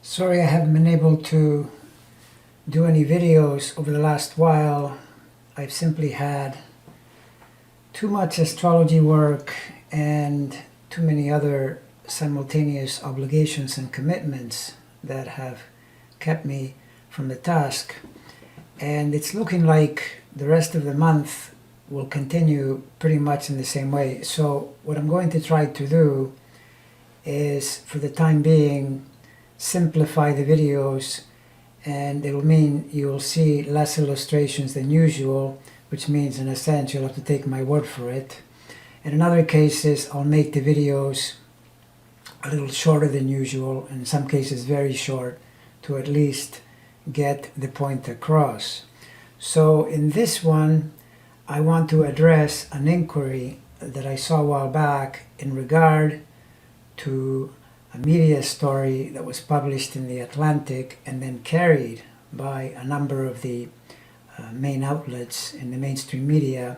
Sorry I haven't been able to do any videos over the last while. I've simply had too much astrology work and too many other simultaneous obligations and commitments that have kept me from the task. And it's looking like the rest of the month will continue pretty much in the same way. So what I'm going to try to do is, for the time being, simplify the videos, and it'll mean you'll see less illustrations than usual, which means in a sense you'll have to take my word for it. And in other cases I'll make the videos a little shorter than usual, in some cases very short, to at least get the point across. So in this one I want to address an inquiry that I saw a while back in regard to a media story that was published in the Atlantic and then carried by a number of the main outlets in the mainstream media,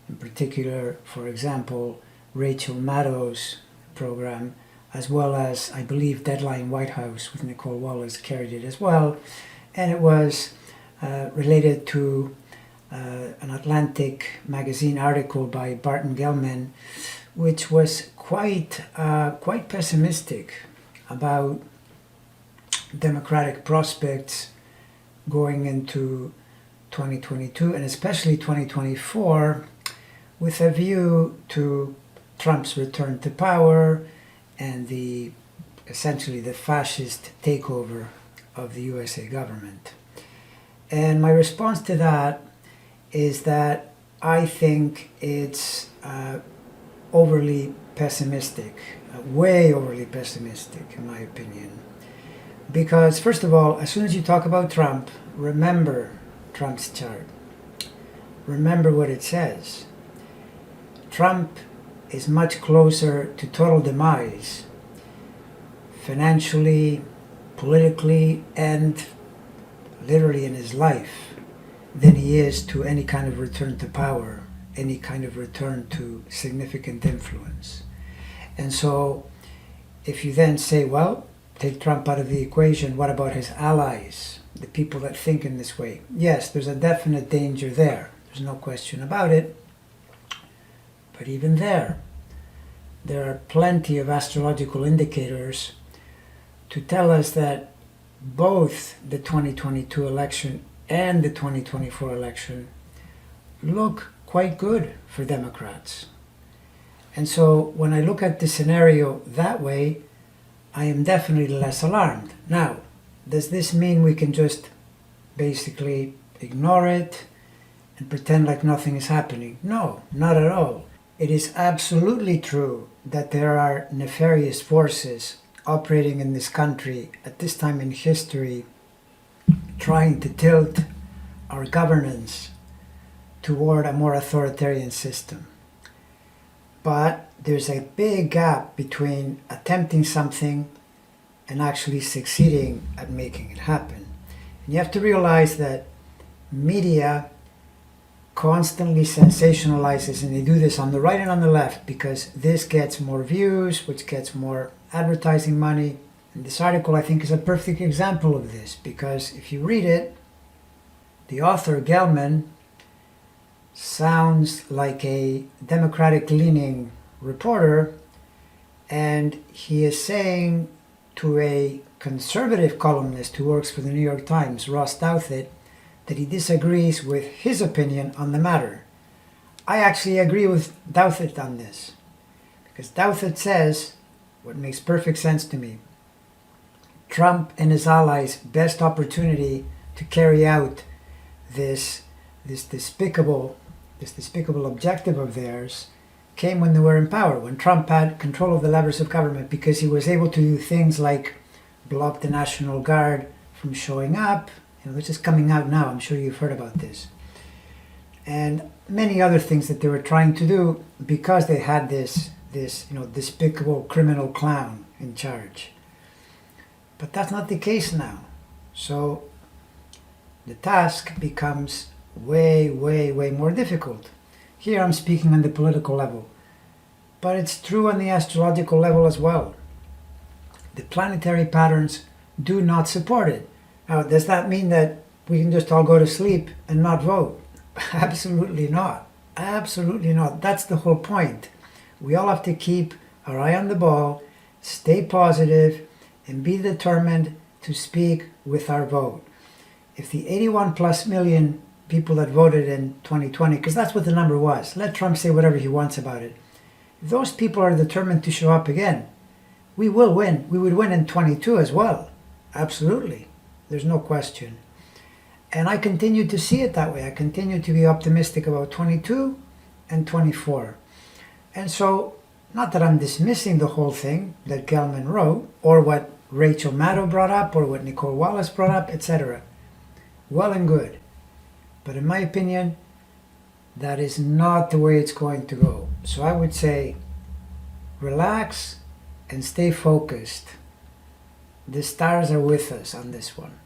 in particular, for example, Rachel Maddow's program, as well as, I believe, Deadline White House with Nicole Wallace carried it as well. And it was related to an Atlantic magazine article by Barton Gellman, which was quite pessimistic about Democratic prospects going into 2022 and especially 2024, with a view to Trump's return to power and essentially the fascist takeover of the USA government. And my response to that is that I think it's overly pessimistic, way overly pessimistic in my opinion. Because first of all, as soon as you talk about Trump, remember Trump's chart. Remember what it says. Trump is much closer to total demise, financially, politically, and literally in his life, than he is to any kind of return to power, any kind of return to significant influence. And so if you then say, well, take Trump out of the equation, what about his allies, the people that think in this way? Yes, there's a definite danger there. There's no question about it. But even there are plenty of astrological indicators to tell us that both the 2022 election and the 2024 election look quite good for Democrats. And so when I look at the scenario that way, I am definitely less alarmed. Now, does this mean we can just basically ignore it and pretend like nothing is happening? No, not at all. It is absolutely true that there are nefarious forces operating in this country at this time in history, trying to tilt our governance toward a more authoritarian system. But there's a big gap between attempting something and actually succeeding at making it happen. And you have to realize that media constantly sensationalizes, and they do this on the right and on the left, because this gets more views, which gets more advertising money. And this article, I think, is a perfect example of this, because if you read it, the author, Gellman, sounds like a Democratic-leaning reporter, and he is saying to a conservative columnist who works for the New York Times, Ross Douthat, that he disagrees with his opinion on the matter. I actually agree with Douthat on this, because Douthat says what makes perfect sense to me. Trump and his allies' best opportunity to carry out this despicable objective of theirs came when they were in power, when Trump had control of the levers of government, because he was able to do things like block the National Guard from showing up. This is coming out now, I'm sure you've heard about this. And many other things that they were trying to do because they had this despicable criminal clown in charge. But that's not the case now. So the task becomes way more difficult. Here I'm speaking on the political level, but it's true on the astrological level as well. The planetary patterns do not support it. Now, does that mean that we can just all go to sleep and not vote? Absolutely not. Absolutely not. That's the whole point. We all have to keep our eye on the ball, stay positive, and be determined to speak with our vote. If the 81 plus million people that voted in 2020, because that's what the number was, let Trump say whatever he wants about it. If those people are determined to show up again, we will win. We would win in 22 as well. Absolutely. There's no question. And I continue to see it that way. I continue to be optimistic about 22 and 24. And so, not that I'm dismissing the whole thing that Gelman wrote, or what Rachel Maddow brought up, or what Nicole Wallace brought up, etc. Well and good. But in my opinion, that is not the way it's going to go. So I would say, relax and stay focused. The stars are with us on this one.